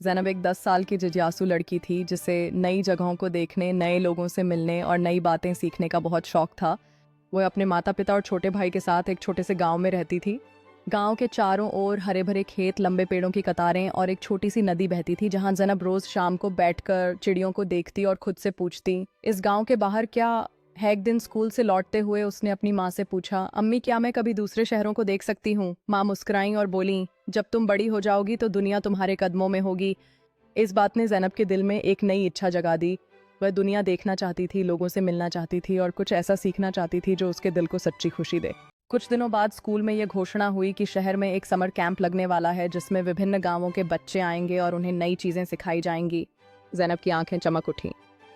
ज़ैनब एक 10 साल की जिज्ञासु लड़की थी जिसे नई जगहों को देखने, नए लोगों से मिलने और नई बातें सीखने का बहुत शौक था। वो अपने माता पिता और छोटे भाई के साथ एक छोटे से गांव में रहती थी। गांव के चारों ओर हरे भरे खेत, लंबे पेड़ों की कतारें और एक छोटी सी नदी बहती थी जहां ज़ैनब रोज़ शाम को बैठकर चिड़ियों को देखती और खुद से पूछती, इस गाँव के बाहर क्या है। एक दिन स्कूल से लौटते हुए उसने अपनी माँ से पूछा, अम्मी क्या मैं कभी दूसरे शहरों को देख सकती हूँ। माँ मुस्कुराई और बोली, जब तुम बड़ी हो जाओगी तो दुनिया तुम्हारे कदमों में होगी। इस बात ने ज़ैनब के दिल में एक नई इच्छा जगा दी। वह दुनिया देखना चाहती थी, लोगों से मिलना चाहती थी और कुछ ऐसा सीखना चाहती थी जो उसके दिल को सच्ची खुशी दे। कुछ दिनों बाद स्कूल में यह घोषणा हुई कि शहर में एक समर कैंप लगने वाला है जिसमें विभिन्न गांवों के बच्चे आएंगे और उन्हें नई चीज़ें सिखाई जाएंगी। ज़ैनब की आंखें चमक उठीं।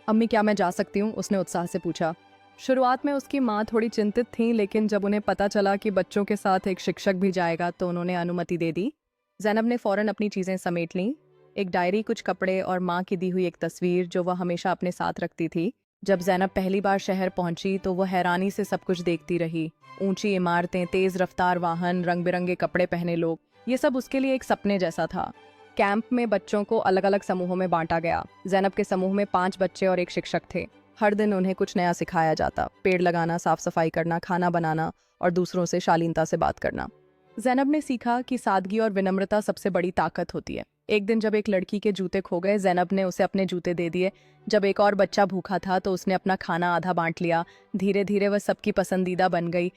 अम्मी क्या मैं जा सकती हूँ? उसने उत्साह से पूछा। शुरुआत में उसकी माँ थोड़ी चिंतित थी, लेकिन जब उन्हें पता चला कि बच्चों के साथ एक शिक्षक भी जाएगा तो उन्होंने अनुमति दे दी। ज़ैनब ने फौरन अपनी चीज़ें समेट लीं, एक डायरी, कुछ कपड़े और माँ की दी हुई एक तस्वीर जो वह हमेशा अपने साथ रखती थी। जब ज़ैनब पहली बार शहर पहुंची तो वह हैरानी से सब कुछ देखती रही। ऊंची इमारतें, तेज रफ्तार वाहन, रंग बिरंगे कपड़े पहने लोग, ये सब उसके लिए एक सपने जैसा था। कैंप में बच्चों को अलग अलग समूहों में बांटा गया। ज़ैनब के समूह में 5 बच्चे और एक शिक्षक थे। हर दिन उन्हें कुछ नया सिखाया जाता, पेड़ लगाना, साफ सफाई करना, खाना बनाना और दूसरों से शालीनता से बात करना। ज़ैनब ने सीखा कि सादगी और विनम्रता सबसे बड़ी ताकत होती है। एक दिन जब एक लड़की के जूते खो गए, ज़ैनब ने उसे अपने जूते दे दिए। जब एक और बच्चा भूखा था तो उसने अपना खाना आधा बांट लिया। धीरे धीरे वह सबकी पसंदीदा बन गई।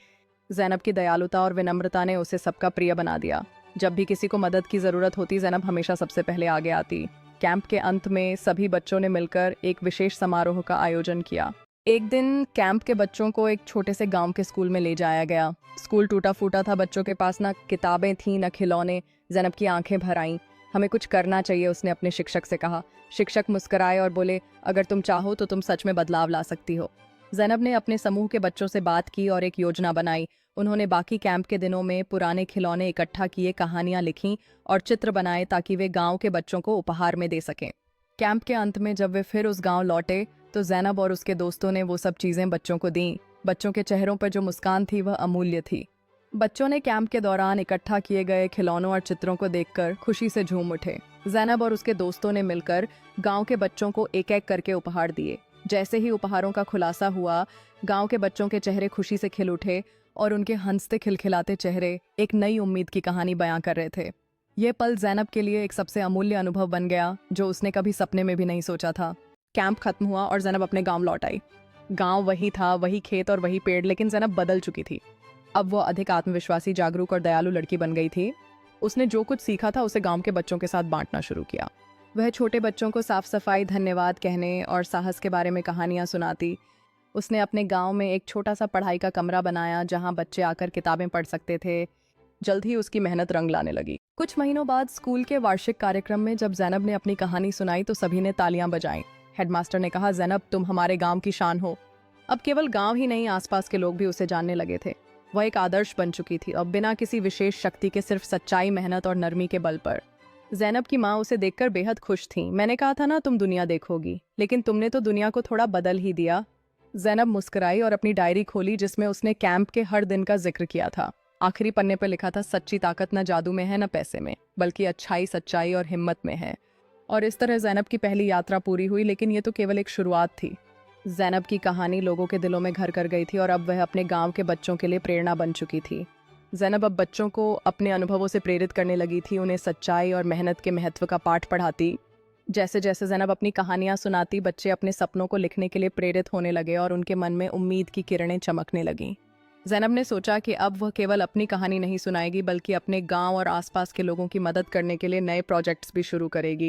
ज़ैनब की दयालुता और विनम्रता ने उसे सबका प्रिय बना दिया। जब भी किसी को मदद की ज़रूरत होती, ज़ैनब हमेशा सबसे पहले आगे आती। कैंप के अंत में सभी बच्चों ने मिलकर एक विशेष समारोह का आयोजन किया। एक दिन कैंप के बच्चों को एक छोटे से गांव के स्कूल में ले जाया गया। स्कूल टूटा फूटा था, बच्चों के पास ना किताबें थीं न खिलौने। ज़ैनब की आंखें भर आईं। हमें कुछ करना चाहिए, उसने अपने शिक्षक से कहा। शिक्षक मुस्कुराए और बोले, अगर तुम चाहो तो तुम सच में बदलाव ला सकती हो। ज़ैनब ने अपने समूह के बच्चों से बात की और एक योजना बनाई। उन्होंने बाकी कैंप के दिनों में पुराने खिलौने इकट्ठा किए, कहानियां लिखीं और चित्र बनाए ताकि वे गांव के बच्चों को उपहार में दे सकें। कैंप के अंत में जब वे फिर उस गांव लौटे तो ज़ैनब और उसके दोस्तों ने वो सब चीज़ें बच्चों को दीं। बच्चों के चेहरों पर जो मुस्कान थी वह अमूल्य थी। बच्चों ने कैंप के दौरान इकट्ठा किए गए खिलौनों और चित्रों को देखकर खुशी से झूम उठे। ज़ैनब और उसके दोस्तों ने मिलकर गांव के बच्चों को एक एक करके उपहार दिए। जैसे ही उपहारों का खुलासा हुआ, गांव के बच्चों के चेहरे खुशी से खिल उठे और उनके हंसते खिलखिलाते चेहरे एक नई उम्मीद की कहानी बयां कर रहे थे। ये पल ज़ैनब के लिए एक सबसे अमूल्य अनुभव बन गया जो उसने कभी सपने में भी नहीं सोचा था। कैंप खत्म हुआ और ज़ैनब अपने गांव लौट आई। गांव वही था, वही खेत और वही पेड़, लेकिन ज़ैनब बदल चुकी थी। अब वो अधिक आत्मविश्वासी, जागरूक और दयालु लड़की बन गई थी। उसने जो कुछ सीखा था उसे गांव के बच्चों के साथ बांटना शुरू किया। वह छोटे बच्चों को साफ सफाई, धन्यवाद कहने और साहस के बारे में कहानियां सुनाती। उसने अपने गांव में एक छोटा सा पढ़ाई का कमरा बनाया जहां बच्चे आकर किताबें पढ़ सकते थे। जल्द ही उसकी मेहनत रंग लाने लगी। कुछ महीनों बाद स्कूल के वार्षिक कार्यक्रम में जब ज़ैनब ने अपनी कहानी सुनाई तो सभी ने तालियां बजाईं। हेडमास्टर ने कहा, ज़ैनब तुम हमारे गांव की शान हो। अब केवल गांव ही नहीं, आसपास के लोग भी उसे जानने लगे थे। वह एक आदर्श बन चुकी थी, अब बिना किसी विशेष शक्ति के, सिर्फ सच्चाई, मेहनत और नरमी के बल पर। ज़ैनब की माँ उसे देखकर बेहद खुश थी। मैंने कहा था ना तुम दुनिया देखोगी, लेकिन तुमने तो दुनिया को थोड़ा बदल ही दिया। ज़ैनब मुस्कुराई और अपनी डायरी खोली जिसमें उसने कैंप के हर दिन का जिक्र किया था। आखिरी पन्ने पर लिखा था, सच्ची ताकत न जादू में है न पैसे में, बल्कि अच्छाई, सच्चाई और हिम्मत में है। और इस तरह ज़ैनब की पहली यात्रा पूरी हुई, लेकिन ये तो केवल एक शुरुआत थी। ज़ैनब की कहानी लोगों के दिलों में घर कर गई थी और अब वह अपने गांव के बच्चों के लिए प्रेरणा बन चुकी थी। ज़ैनब अब बच्चों को अपने अनुभवों से प्रेरित करने लगी थी, उन्हें सच्चाई और मेहनत के महत्व का पाठ पढ़ाती। जैसे जैसे ज़ैनब अपनी कहानियां सुनाती, बच्चे अपने सपनों को लिखने के लिए प्रेरित होने लगे और उनके मन में उम्मीद की किरणें चमकने लगीं। ज़ैनब ने सोचा कि अब वह केवल अपनी कहानी नहीं सुनाएगी, बल्कि अपने गांव और आसपास के लोगों की मदद करने के लिए नए प्रोजेक्ट्स भी शुरू करेगी।